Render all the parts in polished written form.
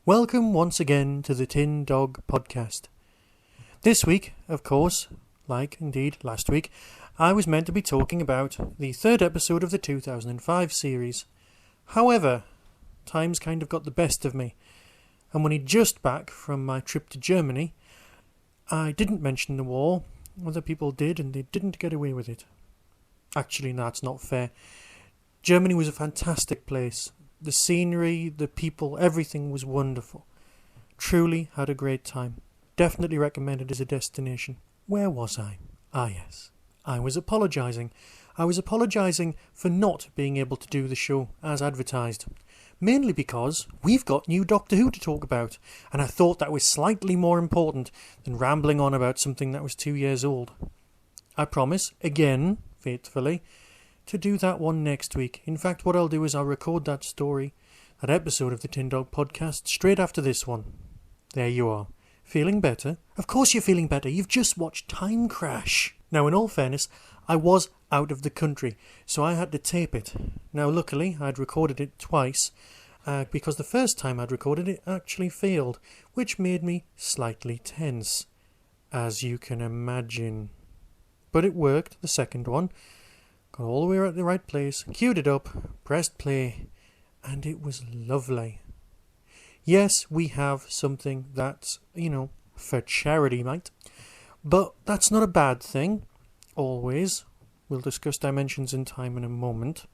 Welcome once again to the Tin Dog Podcast. This week, of course, like indeed last week, I was meant to be talking about the third episode of the 2005 series. However, time's kind of got the best of me, and when just back from my trip to Germany, I didn't mention the war. Other people did, and they didn't get away with it. Actually, that's not fair. Germany was a fantastic place. The scenery, the people, everything was wonderful. Truly had a great time. Definitely recommended as a destination. Where was I? Ah yes, I was apologising. I was apologising for not being able to do the show as advertised. Mainly because we've got new Doctor Who to talk about, and I thought that was slightly more important than rambling on about something that was 2 years old. I promise, again, faithfully, to do that one next week. In fact, what I'll do is I'll record that story, that episode of the Tin Dog Podcast, straight after this one. There you are. Feeling better? Of course you're feeling better. You've just watched Time Crash. Now, in all fairness, I was out of the country, so I had to tape it. Now, luckily, I'd recorded it twice, because the first time I'd recorded it actually failed, which made me slightly tense, as you can imagine. But it worked, the second one. Got all the way at the right place, queued it up, pressed play, and it was lovely. Yes, we have something that's, for charity, mate. But that's not a bad thing, always. We'll discuss Dimensions in Time in a moment,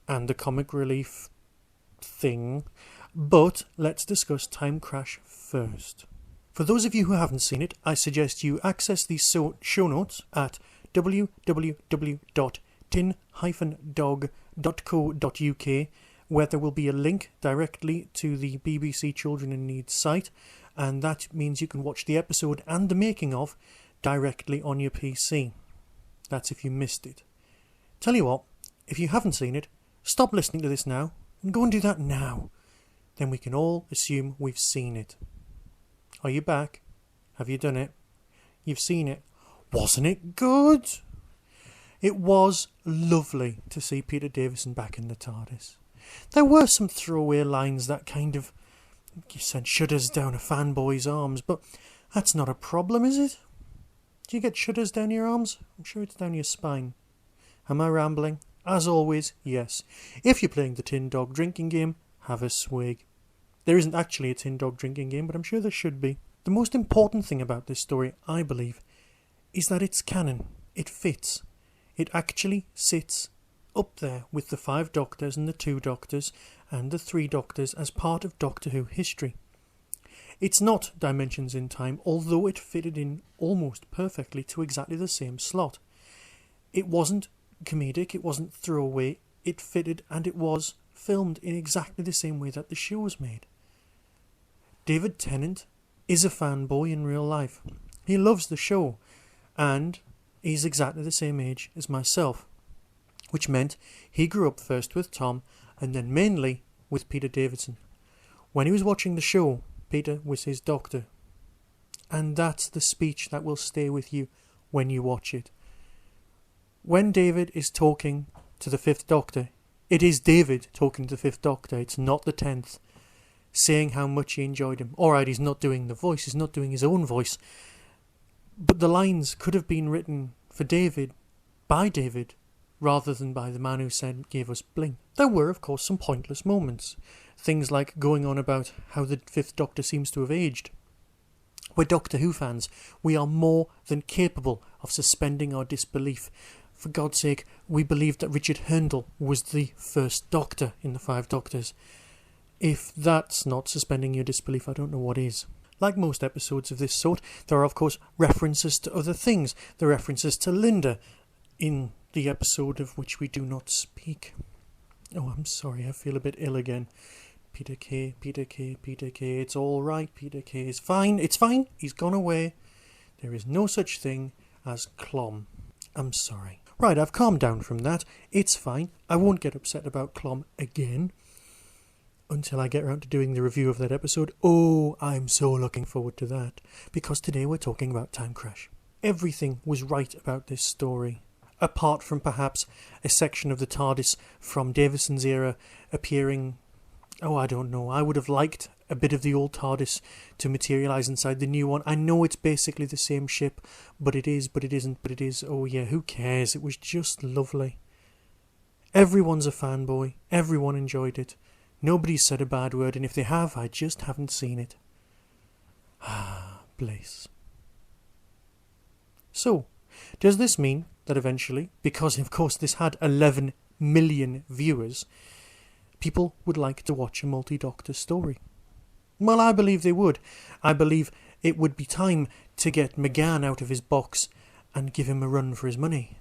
and the comic relief thing. But let's discuss Time Crash first. For those of you who haven't seen it, I suggest you access these show notes at www.tin-dog.co.uk, where there will be a link directly to the BBC Children in Need site, and that means you can watch the episode and the making of directly on your PC. That's if you missed it. Tell you what, if you haven't seen it, stop listening to this now and go and do that now. Then we can all assume we've seen it. Are you back? Have you done it? You've seen it. Wasn't it good? It was lovely to see Peter Davison back in the TARDIS. There were some throwaway lines that kind of sent shudders down a fanboy's arms, but that's not a problem, is it? Do you get shudders down your arms? I'm sure it's down your spine. Am I rambling? As always, yes. If you're playing the Tin Dog drinking game, have a swig. There isn't actually a Tin Dog drinking game, but I'm sure there should be. The most important thing about this story, I believe, is that it's canon. It fits. It actually sits up there with the 5 Doctors and the 2 Doctors and the 3 Doctors as part of Doctor Who history. It's not Dimensions in Time, although it fitted in almost perfectly to exactly the same slot. It wasn't comedic, it wasn't throwaway, it fitted, and it was filmed in exactly the same way that the show was made. David Tennant is a fanboy in real life. He loves the show, and he's exactly the same age as myself, which meant he grew up first with Tom and then mainly with Peter Davison. When he was watching the show, Peter was his doctor. And that's the speech that will stay with you when you watch it. When David is talking to the 5th Doctor, it is David talking to the 5th Doctor, it's not the 10th, saying how much he enjoyed him. Alright, he's not doing the voice, he's not doing his own voice, but the lines could have been written for David, by David, rather than by the man who gave us Bling. There were, of course, some pointless moments. Things like going on about how the 5th Doctor seems to have aged. We're Doctor Who fans. We are more than capable of suspending our disbelief. For God's sake, we believed that Richard Hurndall was the first Doctor in the 5 Doctors. If that's not suspending your disbelief, I don't know what is. Like most episodes of this sort, there are of course references to other things. There are references to Linda, in the episode of which we do not speak. Oh, I'm sorry, I feel a bit ill again. Peter K, it's all right, Peter K is fine, it's fine, he's gone away. There is no such thing as Clom. I'm sorry. Right, I've calmed down from that, it's fine, I won't get upset about Clom again until I get around to doing the review of that episode. Oh, I'm so looking forward to that, because today we're talking about Time Crash. Everything was right about this story, apart from perhaps a section of the TARDIS from Davison's era appearing. Oh, I don't know. I would have liked a bit of the old TARDIS to materialise inside the new one. I know it's basically the same ship, but it is, but it isn't, but it is. Oh yeah, who cares? It was just lovely. Everyone's a fanboy. Everyone enjoyed it. Nobody's said a bad word, and if they have, I just haven't seen it. Ah, bliss. So, does this mean that eventually, because of course this had 11 million viewers, people would like to watch a multi-doctor story? Well, I believe they would. I believe it would be time to get McGann out of his box and give him a run for his money.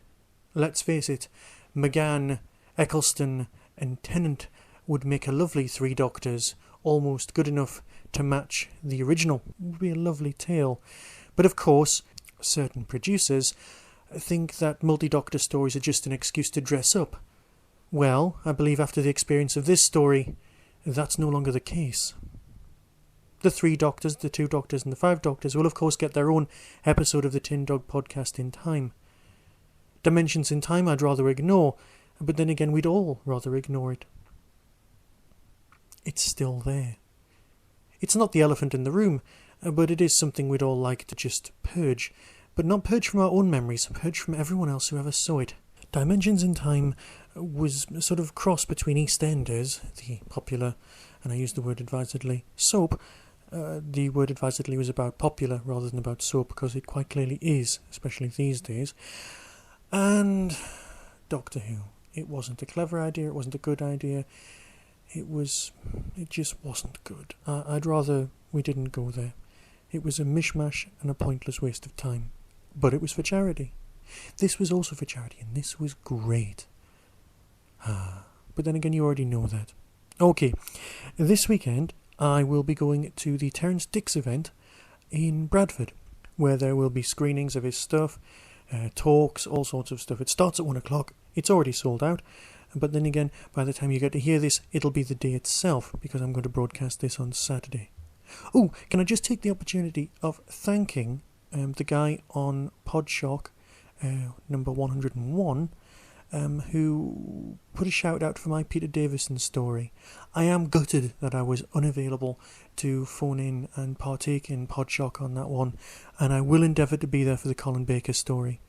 Let's face it, McGann, Eccleston and Tennant would make a lovely 3 Doctors, almost good enough to match the original. It would be a lovely tale. But of course, certain producers think that multi-Doctor stories are just an excuse to dress up. Well, I believe after the experience of this story, that's no longer the case. The 3 Doctors, the 2 Doctors and the 5 Doctors will of course get their own episode of the Tin Dog podcast in time. Dimensions in Time I'd rather ignore, but then again we'd all rather ignore it. It's still there. It's not the elephant in the room, but it is something we'd all like to just purge. But not purge from our own memories, purge from everyone else who ever saw it. Dimensions in Time was a sort of cross between EastEnders, the popular, and I use the word advisedly, soap. The word advisedly was about popular rather than about soap, because it quite clearly is, especially these days. And Doctor Who. It wasn't a clever idea, it wasn't a good idea. It just wasn't good. I'd rather we didn't go there. It was a mishmash and a pointless waste of time. But it was for charity. This was also for charity, and this was great. But then again, you already know that. Okay, this weekend I will be going to the Terence Dicks event in Bradford, where there will be screenings of his stuff, talks, all sorts of stuff. It starts at 1 o'clock. It's already sold out. But then again, by the time you get to hear this, it'll be the day itself, because I'm going to broadcast this on Saturday. Oh, can I just take the opportunity of thanking the guy on Podshock, number 101, who put a shout out for my Peter Davison story. I am gutted that I was unavailable to phone in and partake in Podshock on that one, and I will endeavour to be there for the Colin Baker story.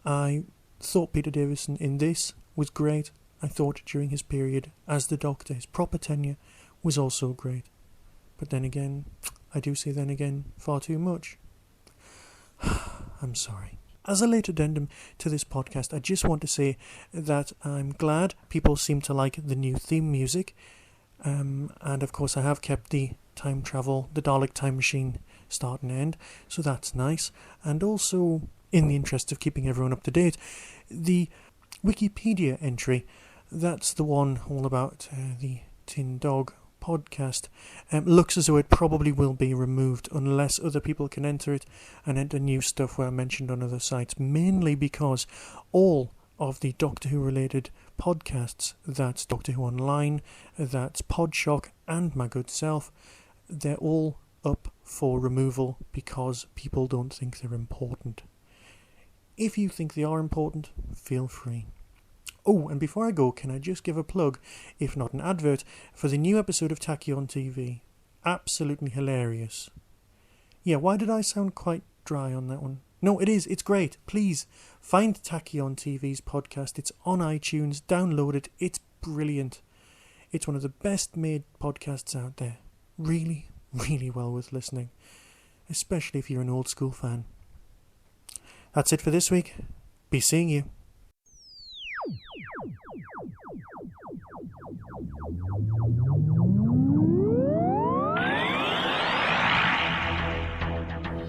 I thought Peter Davison in this was great. I thought during his period as the Doctor, his proper tenure, was also great. But then again, I do say then again far too much. I'm sorry. As a late addendum to this podcast, I just want to say that I'm glad people seem to like the new theme music. And of course I have kept the time travel, the Dalek time machine start and end, so that's nice. And also, in the interest of keeping everyone up to date, the Wikipedia entry, that's the one all about the Tin Dog podcast, looks as though it probably will be removed unless other people can enter it and enter new stuff where mentioned on other sites, mainly because all of the Doctor Who related podcasts, that's Doctor Who Online, that's Podshock and my good self, they're all up for removal because people don't think they're important. If you think they are important, feel free. Oh, and before I go, can I just give a plug, if not an advert, for the new episode of Tachyon TV. Absolutely hilarious. Yeah, why did I sound quite dry on that one? No, it's great. Please, find Tachyon TV's podcast. It's on iTunes, download it. It's brilliant. It's one of the best made podcasts out there. Really, really well worth listening. Especially if you're an old school fan. That's it for this week. Be seeing you.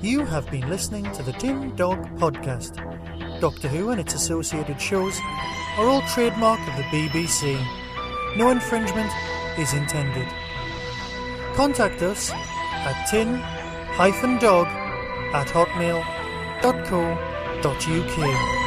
You have been listening to the Tin Dog Podcast. Doctor Who and its associated shows are all trademark of the BBC. No infringement is intended. Contact us at tin-dog@hotmail.co.uk.